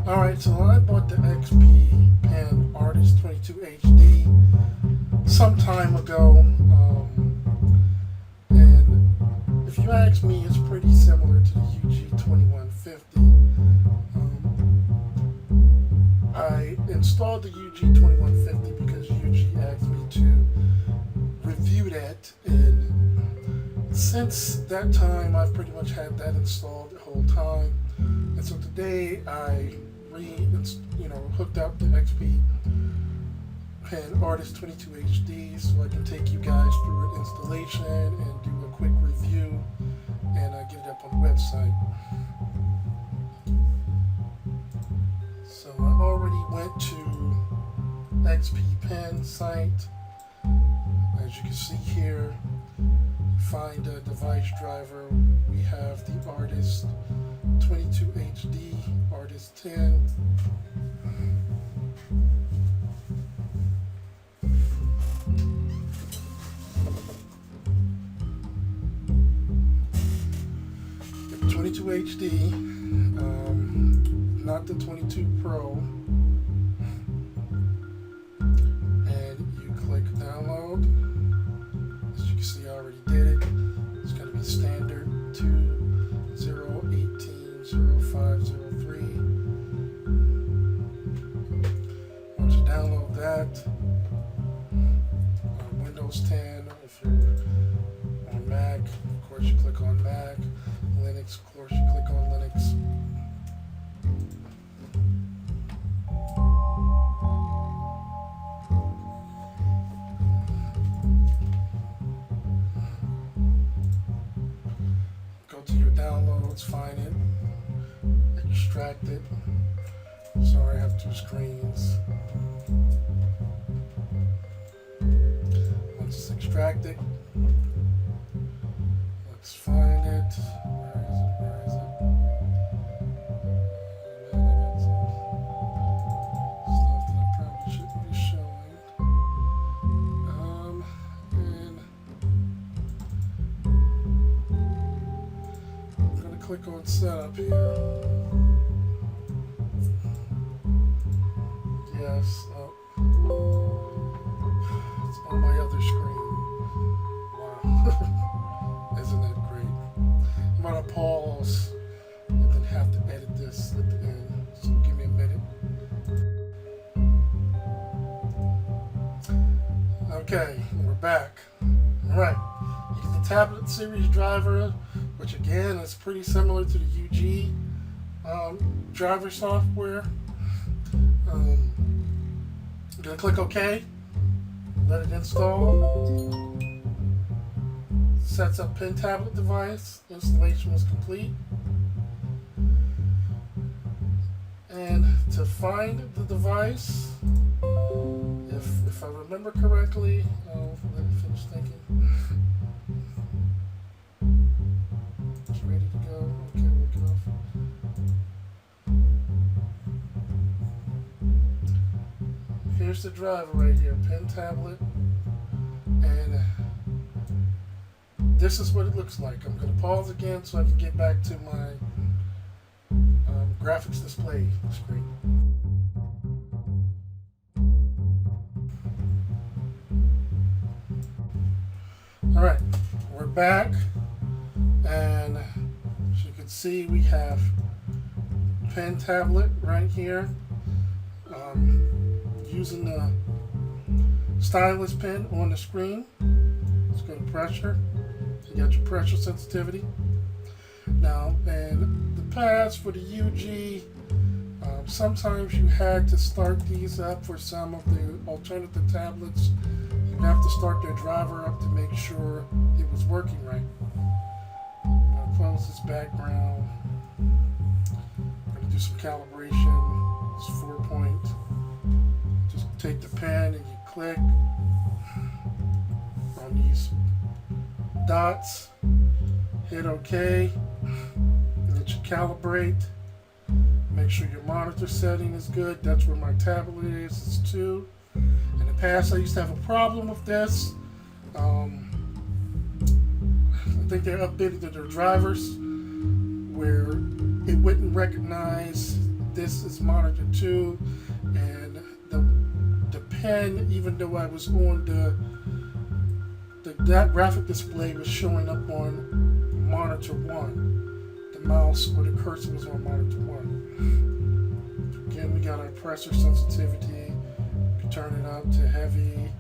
Alright, so I bought the XP Pen Artist 22 HD some time ago, and if you ask me, it's pretty similar to the UG 2150. I installed the UG 2150 because UG asked me to review that, and since that time I've pretty much had that installed the whole time. And so today I hooked up the XP Pen Artist 22 HD so I can take you guys through an installation and do a quick review and get it up on the website. So I already went to XP Pen site. As you can see here, find a device driver. We have the Artist 22 HD, Artist 10. The 22 HD, not the 22 Pro. And you click download. As you can see, I already did it. It's going to be standard 2018-0503. Once you download that, Windows 10, if you're on Mac, of course you click on Mac. Linux, of course you click on Linux. To your downloads, find it, extract it. Sorry, I have two screens. Once it's extracted, let's find it. Where is it? I got some stuff that I probably shouldn't be showing. Click on setup here. Yes, it's on my other screen. Wow, isn't that great? I'm gonna pause and then have to edit this at the end, so give me a minute. Okay, we're back. Alright, use the tablet series driver, which again is pretty similar to the UG driver software. I'm going to click OK, let it install. Sets up Pen tablet device. Installation was complete. And to find the device, if I remember correctly, let me finish thinking. Ready to go. Okay, we'll get off. Here's the driver right here, Pen tablet, and this is what it looks like. I'm going to pause again so I can get back to my graphics display screen. All right, we're back. And as you can see, we have Pen tablet right here. Using the stylus pen on the screen. Let's go to pressure. You got your pressure sensitivity. Now, in the past for the UG, sometimes you had to start these up for some of the alternative tablets. You'd have to start their driver up to make sure it was working right. Close this background. I'm going to do some calibration. It's 4-point. Just take the pen and you click on these dots. Hit OK. And it should calibrate. Make sure your monitor setting is good. That's where my tablet is. It's 2. In the past, I used to have a problem with this. I think they updated their drivers where it wouldn't recognize this is monitor 2, and the pen, even though I was on that graphic display was showing up on monitor 1. The mouse or the cursor was on monitor 1. Again, we got our pressure sensitivity. You can turn it up to heavy,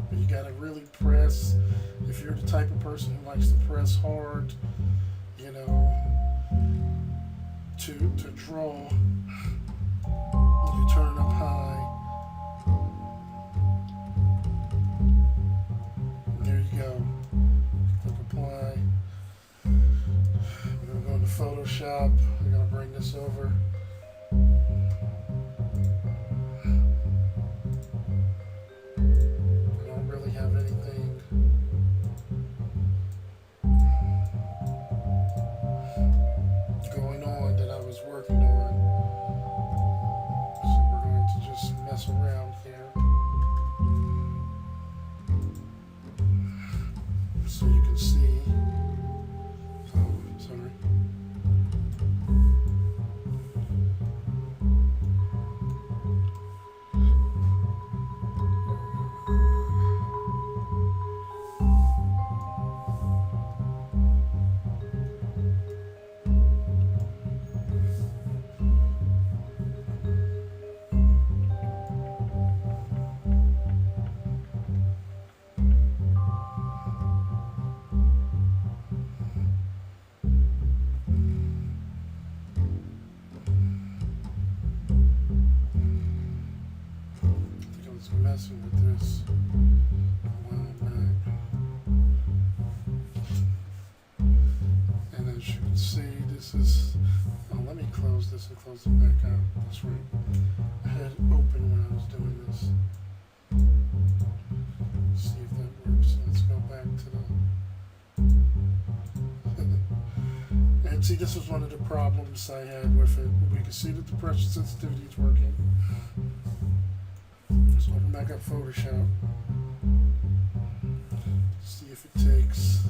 but you gotta really press. If you're the type of person who likes to press hard, you know, to draw, you turn up high. There you go. Click apply. We're gonna go into Photoshop. We're gonna bring this over. I don't really have anything. Going on that I was working on. So we're going to just mess around here. So you can see. Oh, sorry. Messing with this a while back, and as you can see, this is. Oh, let me close this and close it back out. That's right. I had it open when I was doing this. See if that works. Let's go back to the. And see, this was one of the problems I had with it. We can see that the pressure sensitivity is working. So open back up Photoshop. See if it takes.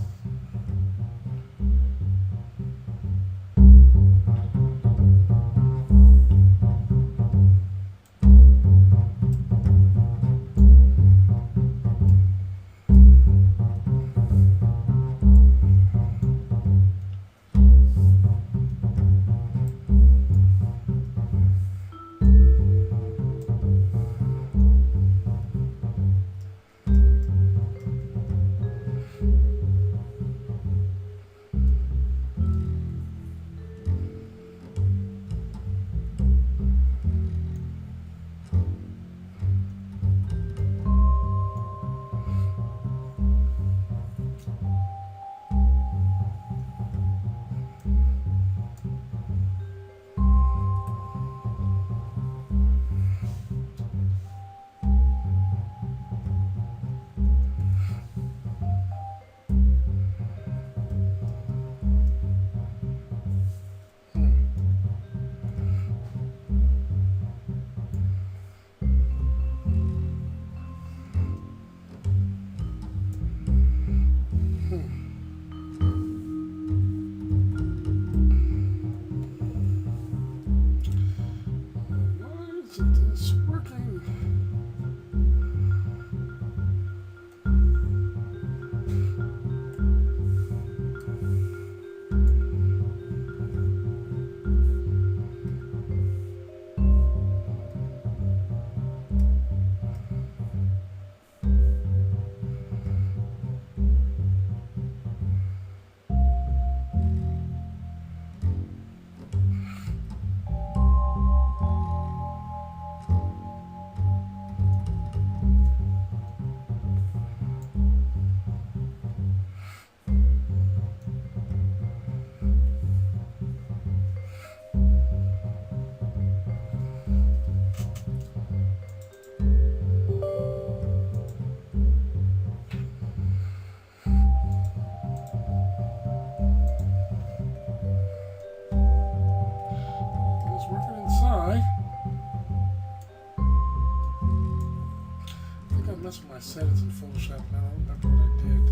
Isn't this working? try. I think I messed with my settings in Photoshop, and I don't remember what I did.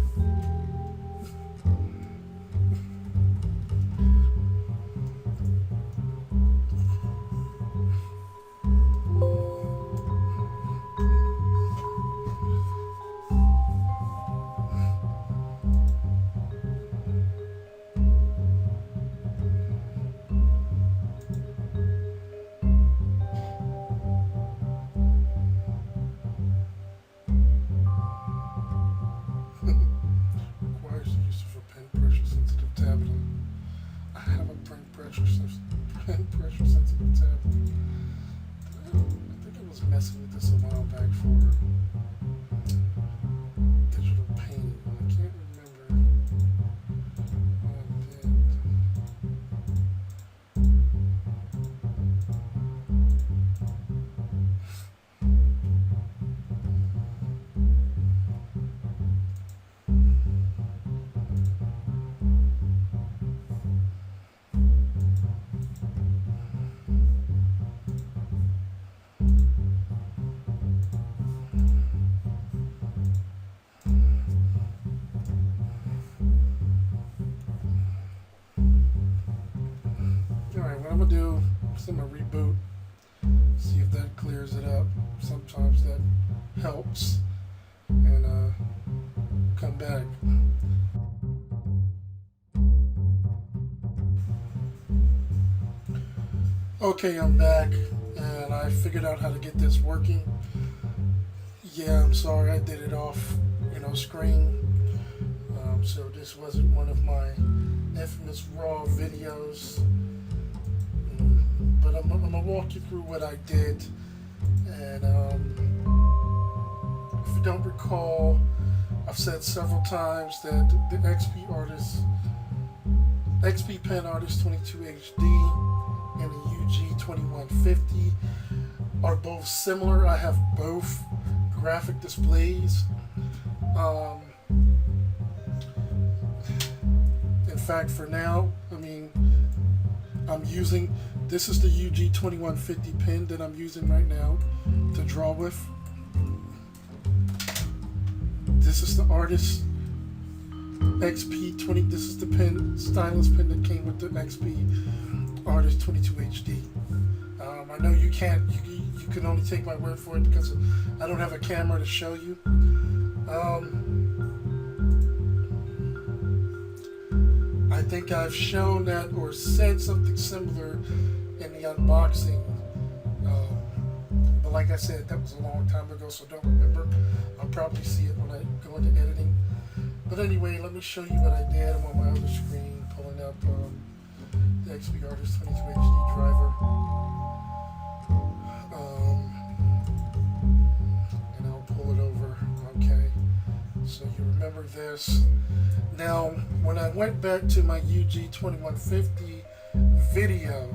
Requires the use of a pen pressure sensitive tablet. I have a pen pressure sensitive tablet. I think I was messing with this a while back for digital painting. I can't remember what I did. Alright, what I'm going to do is I'm going to reboot, see if that clears it up. Sometimes that helps, and come back. Okay, I'm back, and I figured out how to get this working. Yeah, I'm sorry I did it off, screen. So this wasn't one of my infamous raw videos. But I'm gonna walk you through what I did, and if you don't recall, I've said several times that the XP Pen Artist 22 HD and the UG 2150 are both similar. I have both graphic displays. In fact, for now, I'm using, this is the UG 2150 pen that I'm using right now to draw with. This is the Artist XP20, this is the stylus pen that came with the XP Artist 22 HD. I know you can only take my word for it because I don't have a camera to show you. I think I've shown that or said something similar in the unboxing, but like I said, that was a long time ago, so don't remember. I'll probably see it when I go into editing. But anyway, let me show you what I did. I'm on my other screen pulling up the XP Artist 22 HD driver, and I'll pull it over. Okay, so you remember this. Now, when I went back to my UG 2150 video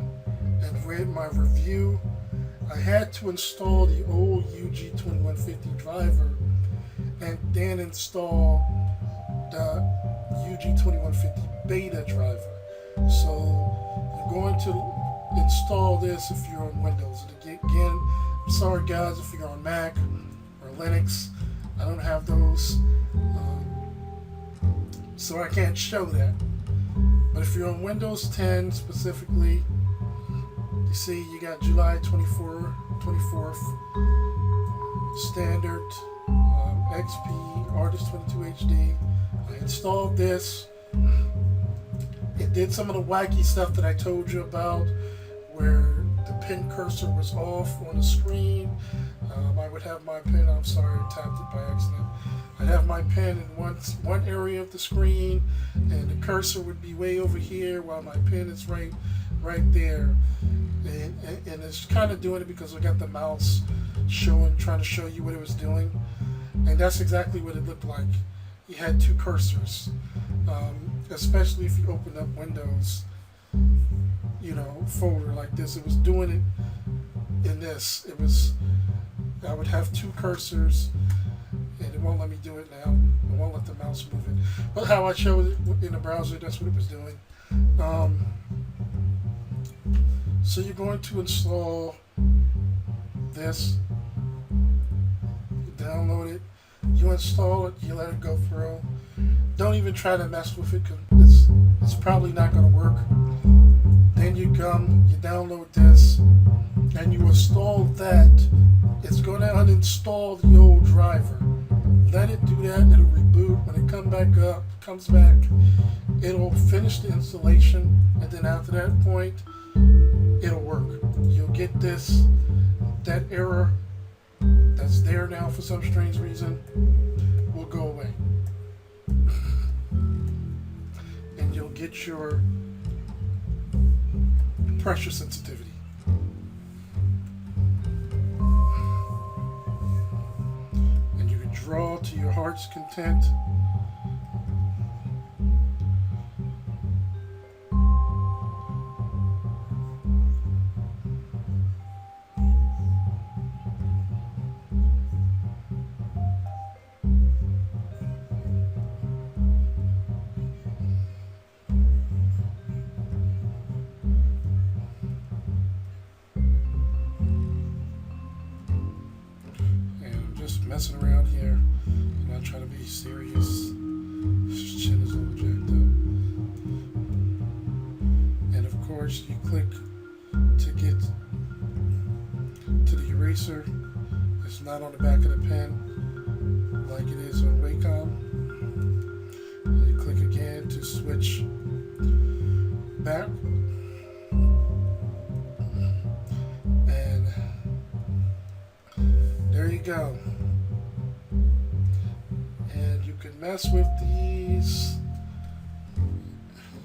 and read my review, I had to install the old UG 2150 driver and then install the UG 2150 beta driver. So you're going to install this if you're on Windows. And again, I'm sorry guys if you're on Mac or Linux. I don't have those. So I can't show that. But if you're on Windows 10 specifically, you see you got July 24th, standard, XP Artist 22 HD. I installed this. It did some of the wacky stuff that I told you about, where the pen cursor was off on the screen. I would have my pen, I'm sorry, I tapped it by accident. I'd have my pen in one area of the screen, and the cursor would be way over here while my pen is right there. And it's kind of doing it because I got the mouse trying to show you what it was doing. And that's exactly what it looked like. You had two cursors, especially if you open up Windows, folder like this. It was doing it in this. I would have two cursors, and it won't let me do it now. It won't let the mouse move it. But how I showed it in the browser, that's what it was doing. So you're going to install this, you download it, you install it, you let it go through. Don't even try to mess with it because it's probably not going to work. Then you download this, and you install that. It's going to uninstall the old driver. Let it do that, it'll reboot. When it comes back, it'll finish the installation, and then after that point, it'll work. You'll get that error that's there now for some strange reason will go away. And you'll get your pressure sensitivity. And you can draw to your heart's content. Messing around here. I'm not trying to be serious. This chin is all jacked up. And of course, you click to get to the eraser. It's not on the back of the pen like it is on Wacom. And you click again to switch back. And there you go. Mess with these,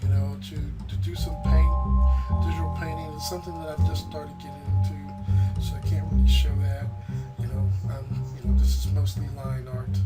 to do some digital painting. It's something that I've just started getting into, so I can't really show that. This is mostly line art.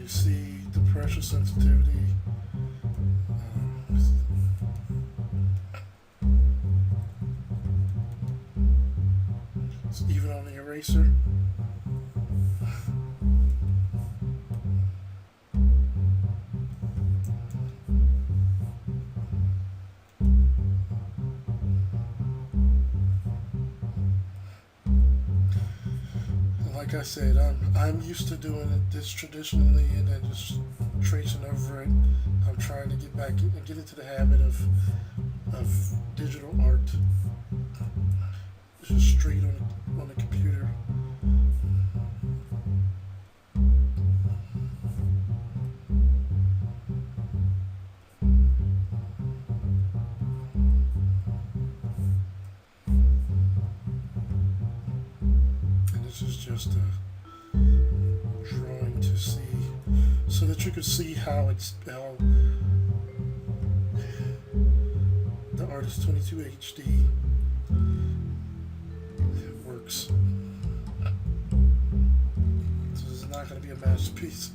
See the pressure sensitivity. It's even on the eraser. Like I said, I'm used to doing this traditionally and then just tracing over it. I'm trying to get back and get into the habit of digital art, just straight on the computer. This is just a drawing to see, so that you can see how the Artist 22 HD works. So this is not going to be a masterpiece.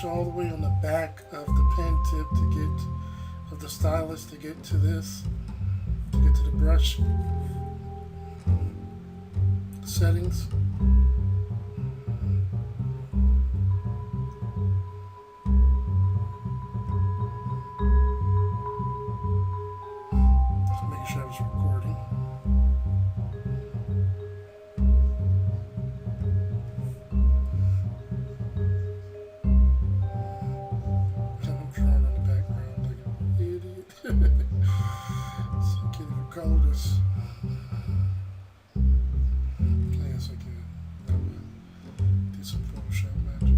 brush all the way on the back of the pen tip to get, of the stylus to get to this, to get to the brush settings. Just making sure I was recording. I'm drawing in the background like an idiot. So I can't even color this. Yes, I can. Do some Photoshop magic.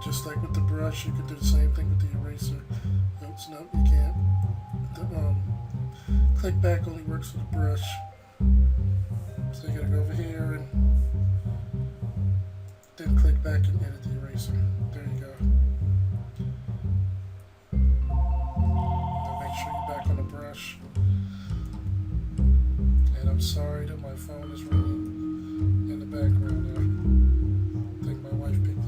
Just like with the brush, you could do the same thing with the eraser. Oops, no, you can't. The, click back only works with the brush. So you gotta go over here and then click back and edit the eraser. There you go. Now make sure you're back on the brush. And I'm sorry that my phone is ringing in the background there. I think my wife picked it up.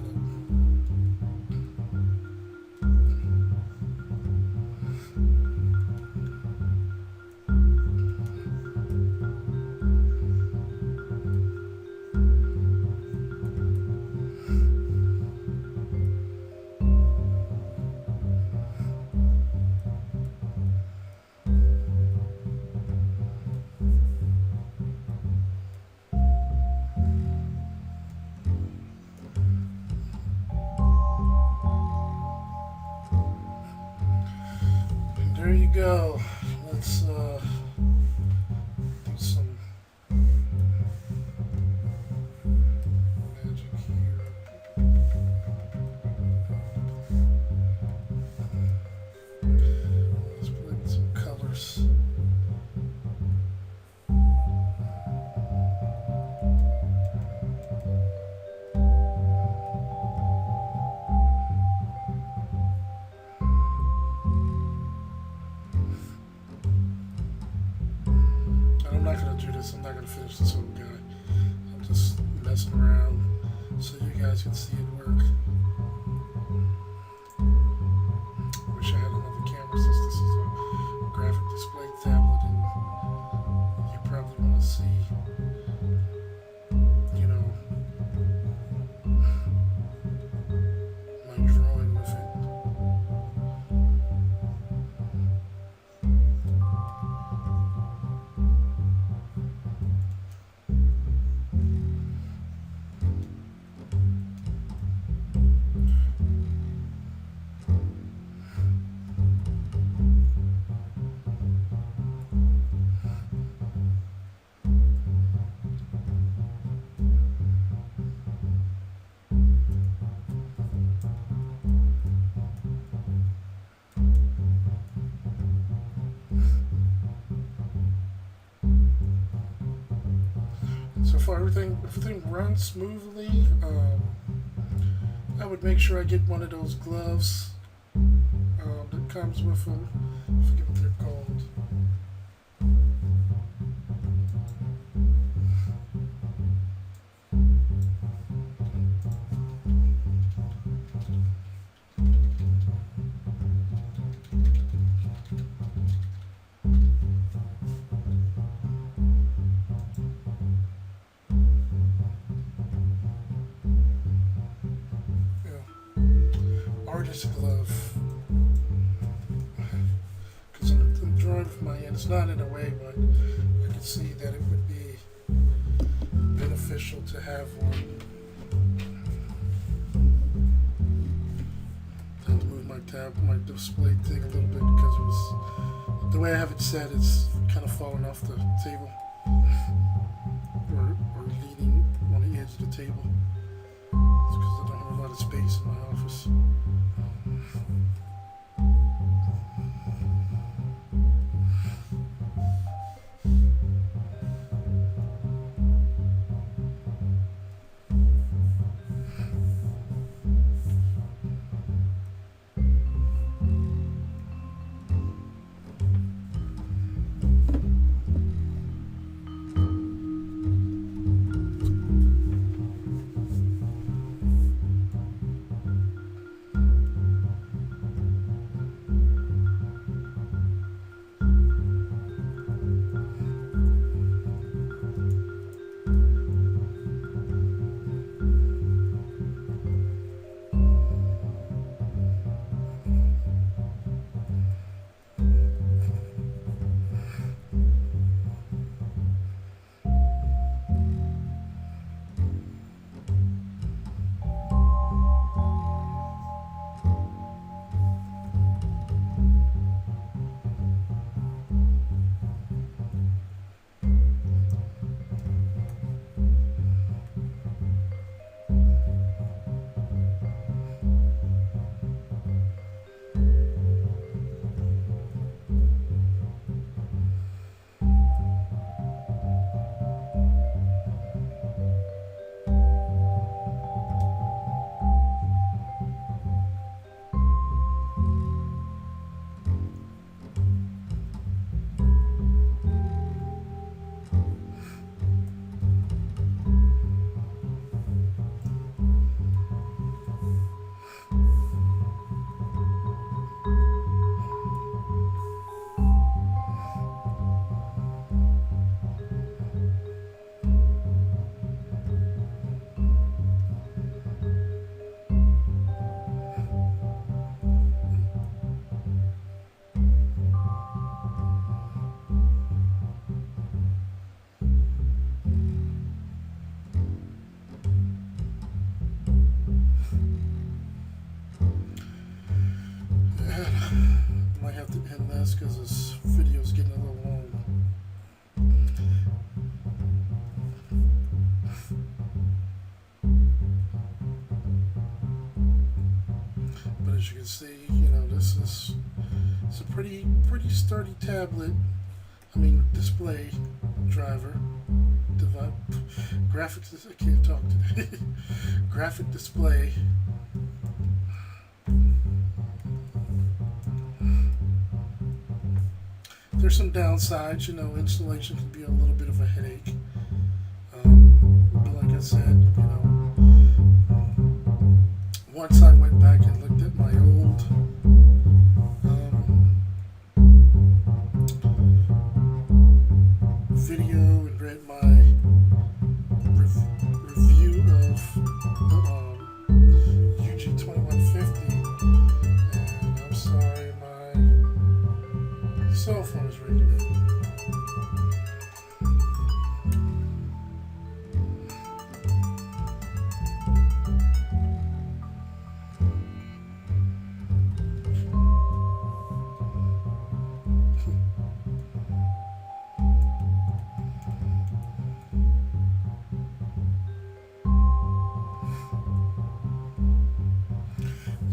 There you go. Let's do some magic here. Let's play with some colors. I'm not going to do this. I'm not going to finish this whole guy. I'm just messing around so you guys can see it work. Wish I had another camera since this is a graphic display tablet and you probably want to see, you know, my drawing with it. So far, everything runs smoothly. I would make sure I get one of those gloves comes with them. I forget what they're called. Artist glove. Because I'm drawing with my hand. It's not in a way, but I can see that it would be beneficial to have one. I had to move my display thing a little bit because it was the way I have it set. It's kind of falling off the table or leaning on the edge of the table. It's because I don't have a lot of space in my office. Might have to end this because this video is getting a little long. But as you can see, it's a pretty sturdy tablet. I mean, display driver. Graphics. I can't talk today. Graphic display. There's some downsides, installation can be a little bit of a headache. But like I said, once I went back and looked at my old video and read my review of the UG2150, and I'm sorry, my cell phone is ringing.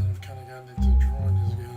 I've kind of gotten into drawing this guy.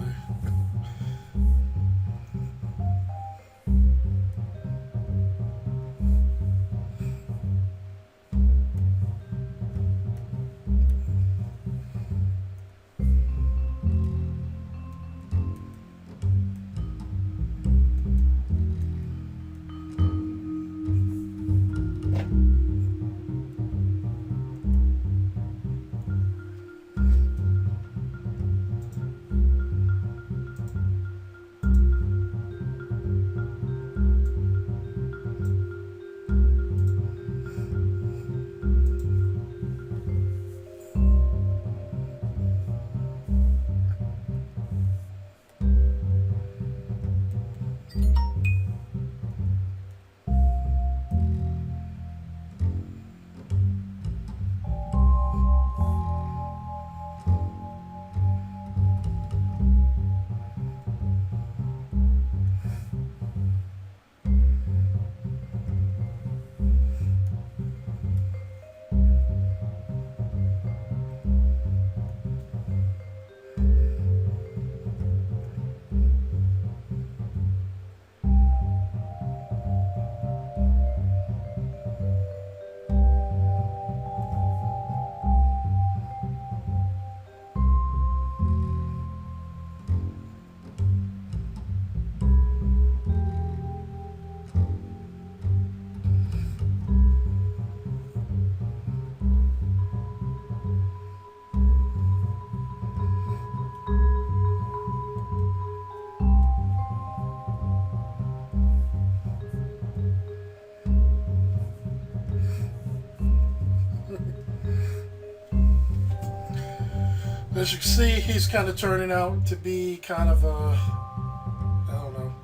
as you can see, he's kind of turning out to be kind of a, I don't know,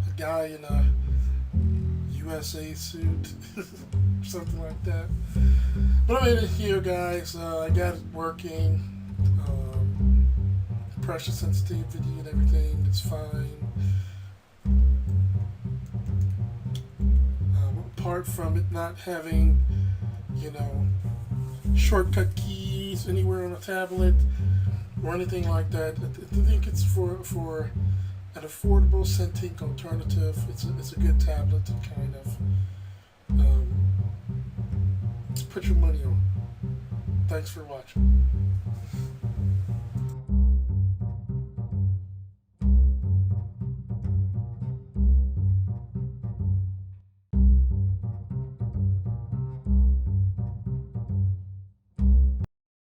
a guy in a USA suit, something like that. But I made it here, guys. I got it working. Pressure sensitivity and everything, it's fine. Apart from it not having, you know, shortcut keys anywhere on a tablet or anything like that, I think it's for an affordable Centink alternative. It's a good tablet to kind of put your money on. Thanks for watching.